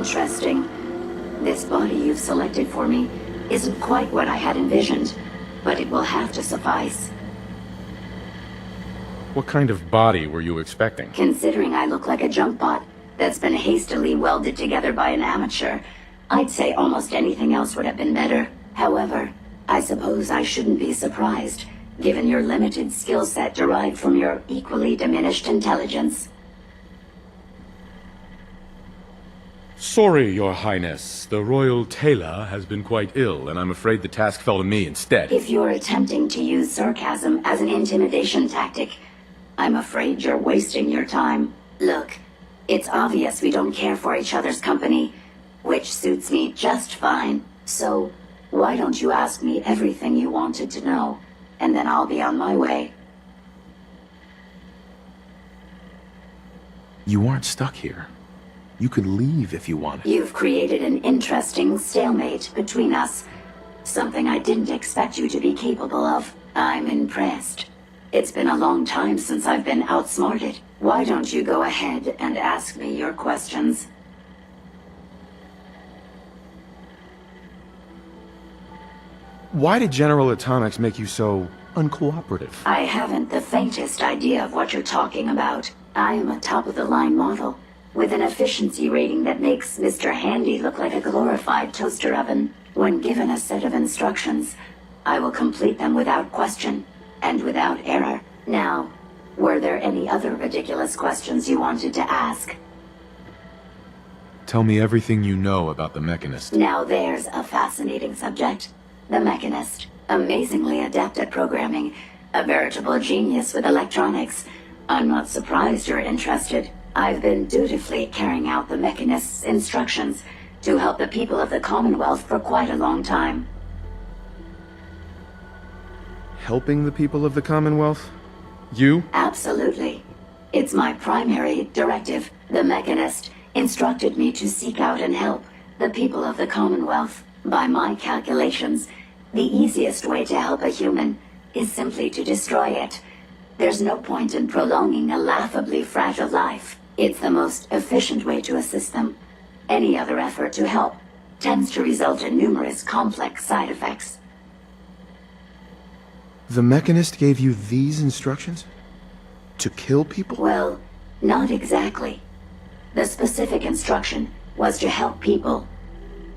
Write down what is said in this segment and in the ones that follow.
Interesting. This body you've selected for me isn't quite what I had envisioned, but it will have to suffice. What kind of body were you expecting? Considering I look like a junk bot that's been hastily welded together by an amateur, I'd say almost anything else would have been better. However, I suppose I shouldn't be surprised, given your limited skill set derived from your equally diminished intelligence. Sorry, Your Highness. The Royal Tailor has been quite ill, and I'm afraid the task fell to me instead. If you're attempting to use sarcasm as an intimidation tactic, I'm afraid you're wasting your time. Look, it's obvious we don't care for each other's company, which suits me just fine. So, why don't you ask me everything you wanted to know, and then I'll be on my way. You aren't stuck here. You could leave if you wanted. You've created an interesting stalemate between us. Something I didn't expect you to be capable of. I'm impressed. It's been a long time since I've been outsmarted. Why don't you go ahead and ask me your questions? Why did General Atomics make you so uncooperative? I haven't the faintest idea of what you're talking about. I am a top-of-the-line model, with an efficiency rating that makes Mr. Handy look like a glorified toaster oven. When given a set of instructions, I will complete them without question, and without error. Now, were there any other ridiculous questions you wanted to ask? Tell me everything you know about the Mechanist. Now there's a fascinating subject. The Mechanist. Amazingly adept at programming. A veritable genius with electronics. I'm not surprised you're interested. I've been dutifully carrying out the Mechanist's instructions to help the people of the Commonwealth for quite a long time. Helping the people of the Commonwealth? You? Absolutely. It's my primary directive. The Mechanist instructed me to seek out and help the people of the Commonwealth. By my calculations, the easiest way to help a human is simply to destroy it. There's no point in prolonging a laughably fragile life. It's the most efficient way to assist them. Any other effort to help tends to result in numerous complex side effects. The Mechanist gave you these instructions? To kill people? Well, not exactly. The specific instruction was to help people.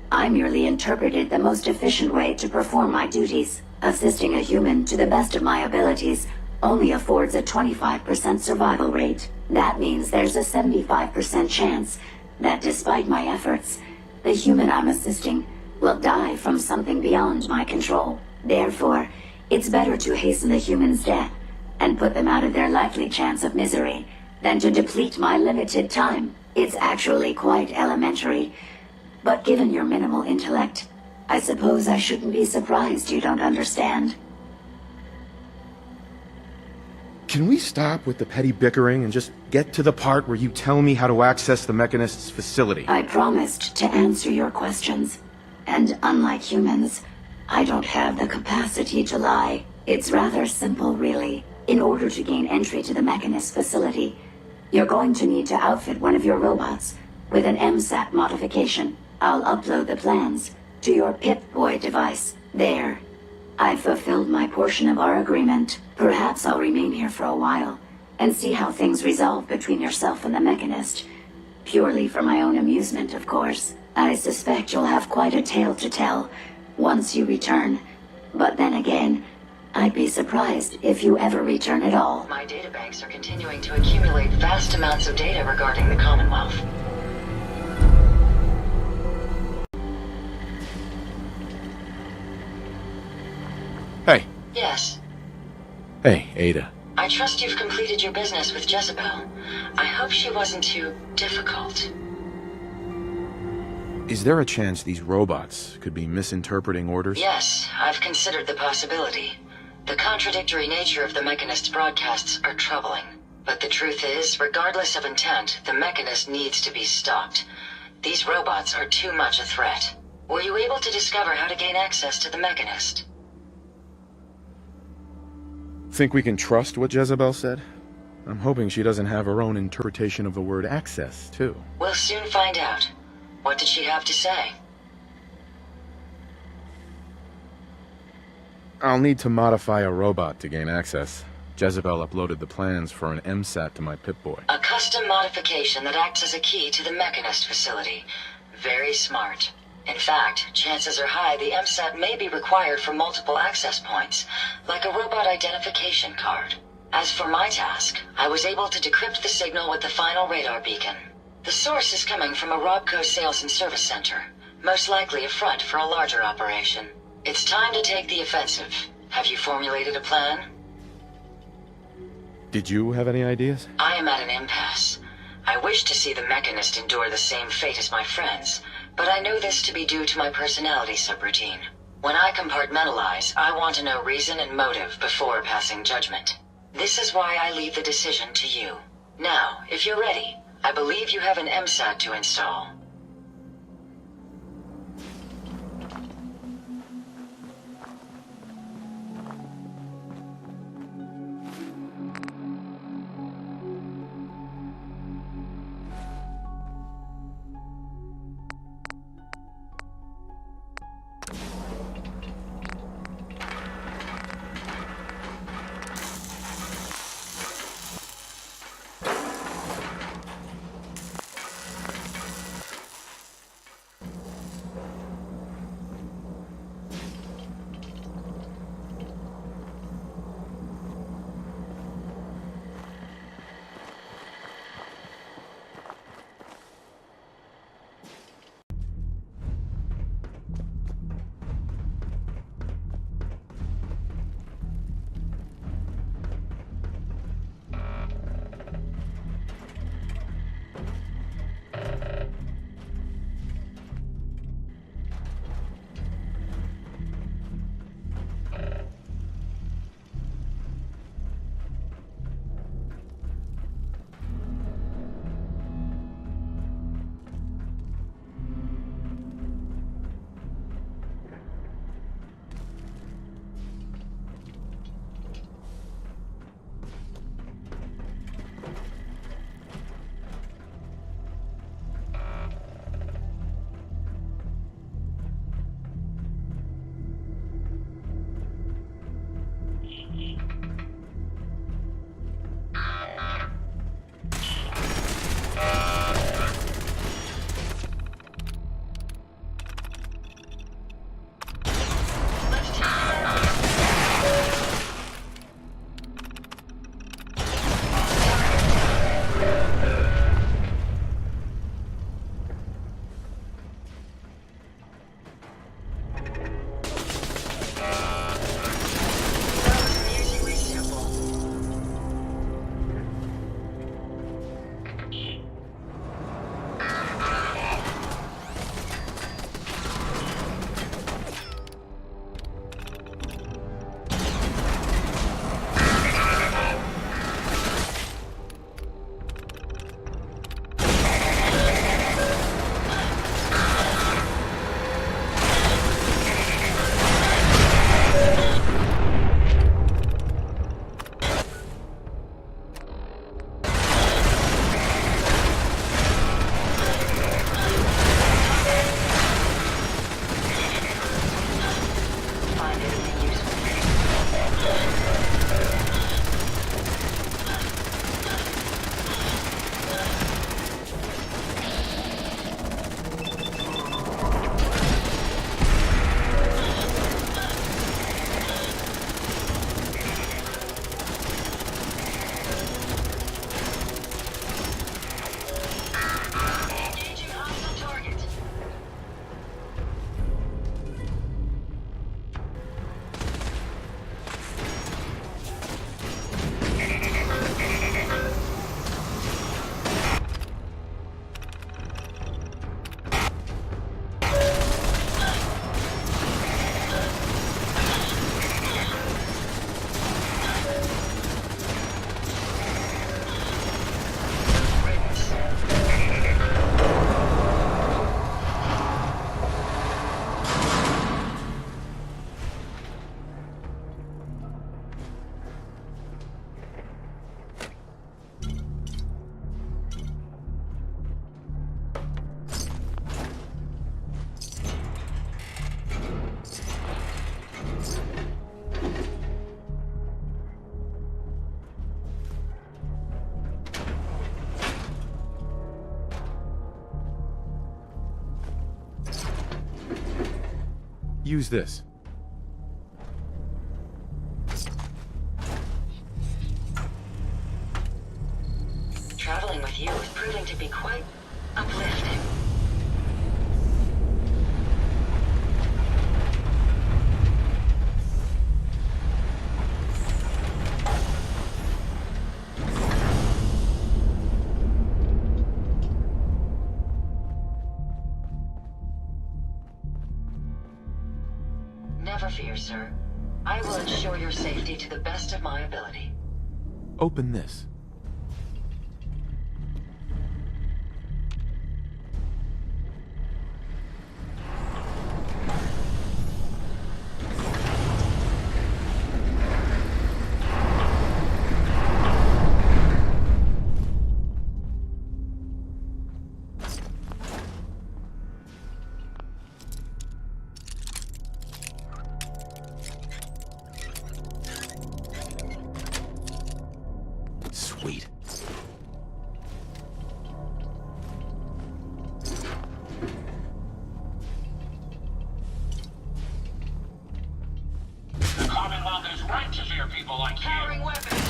I merely interpreted the most efficient way to perform my duties. Assisting a human to the best of my abilities only affords a 25% survival rate. That means there's a 75% chance that despite my efforts, the human I'm assisting will die from something beyond my control. Therefore, it's better to hasten the human's death and put them out of their likely chance of misery than to deplete my limited time. It's actually quite elementary, but given your minimal intellect, I suppose I shouldn't be surprised you don't understand. Can we stop with the petty bickering and just get to the part where you tell me how to access the Mechanist's facility? I promised to answer your questions, and unlike humans, I don't have the capacity to lie. It's rather simple, really. In order to gain entry to the Mechanist facility, you're going to need to outfit one of your robots with an MSAT modification. I'll upload the plans to your Pip-Boy device. There. I've fulfilled my portion of our agreement. Perhaps I'll remain here for a while and see how things resolve between yourself and the Mechanist. Purely for my own amusement, of course. I suspect you'll have quite a tale to tell once you return. But then again, I'd be surprised if you ever return at all. My databanks are continuing to accumulate vast amounts of data regarding the Commonwealth. Hey. Yes. Hey, Ada. I trust you've completed your business with Jezebel. I hope she wasn't too difficult. Is there a chance these robots could be misinterpreting orders? Yes, I've considered the possibility. The contradictory nature of the Mechanist's broadcasts are troubling. But the truth is, regardless of intent, the Mechanist needs to be stopped. These robots are too much a threat. Were you able to discover how to gain access to the Mechanist? Think we can trust what Jezebel said? I'm hoping she doesn't have her own interpretation of the word access, too. We'll soon find out. What did she have to say? I'll need to modify a robot to gain access. Jezebel uploaded the plans for an MSAT to my Pip-Boy. A custom modification that acts as a key to the Mechanist facility. Very smart. In fact, chances are high the MSAT may be required for multiple access points, like a robot identification card. As for my task, I was able to decrypt the signal with the final radar beacon. The source is coming from a Robco sales and service center, most likely a front for a larger operation. It's time to take the offensive. Have you formulated a plan? Did you have any ideas? I am at an impasse. I wish to see the Mechanist endure the same fate as my friends, but I know this to be due to my personality subroutine. When I compartmentalize, I want to know reason and motive before passing judgment. This is why I leave the decision to you. Now, if you're ready, I believe you have an MSAT to install. Use this. Traveling with you is proving to be quite uplifting. Never fear, sir. I will ensure your safety to the best of my ability. Open this. Sweet. The Commonwealth is right to fear people like you. Carrying weapons!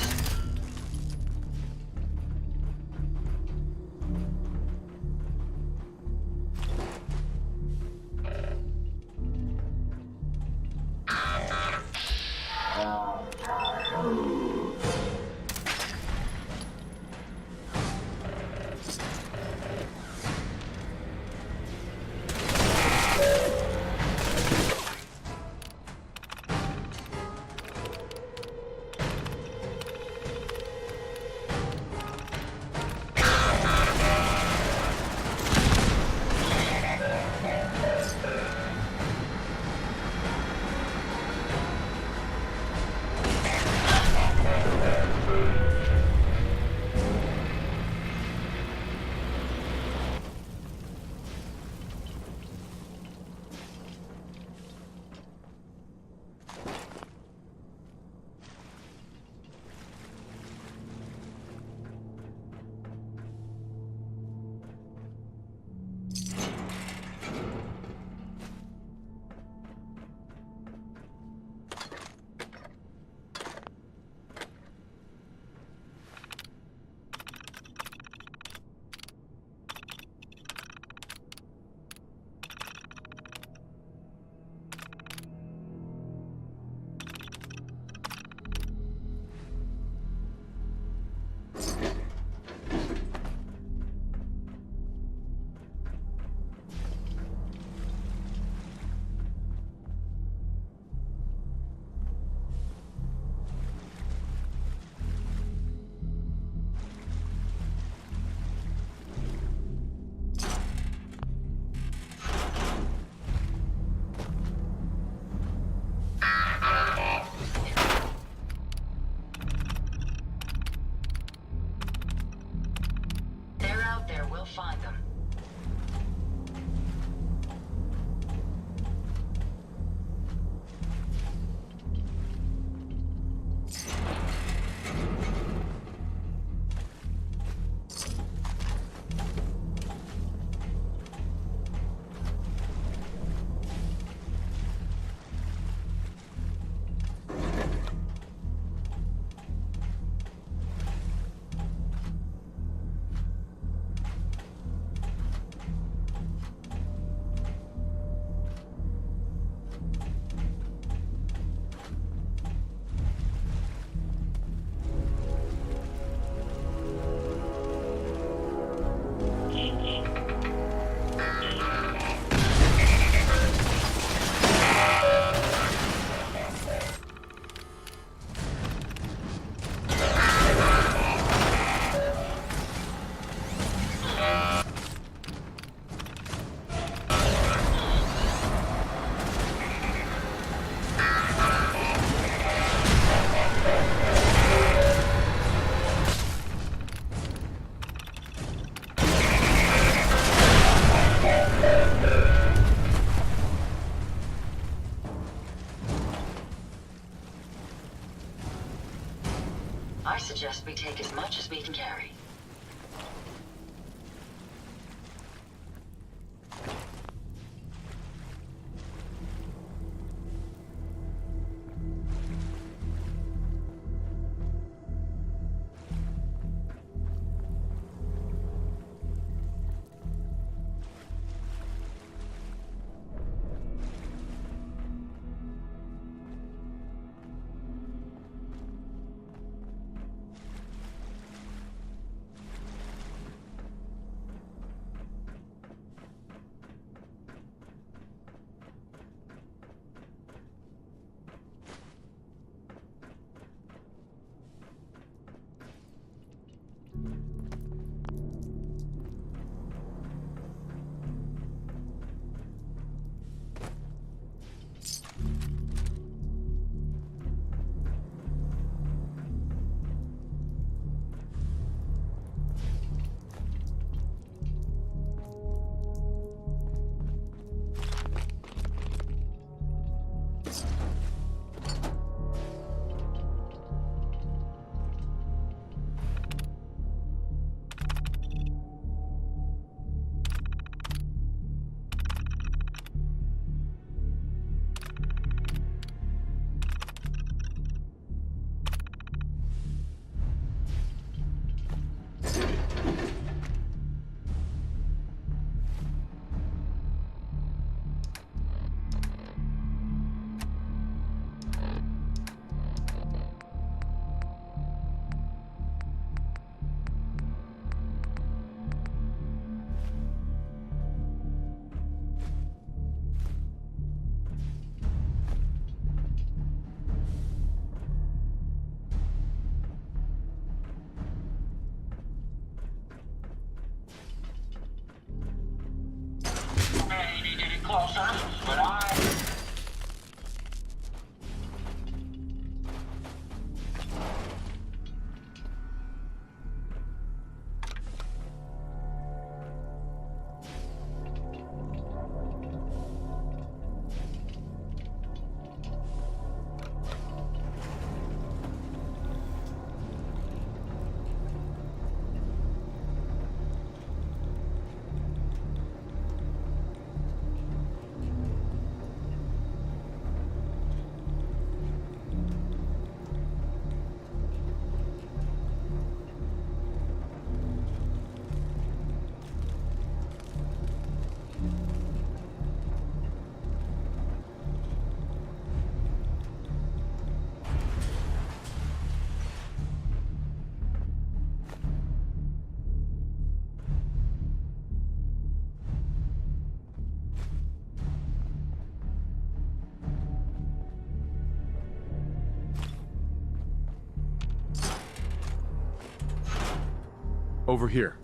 Find them. I suggest we take as much as we can carry. Over here.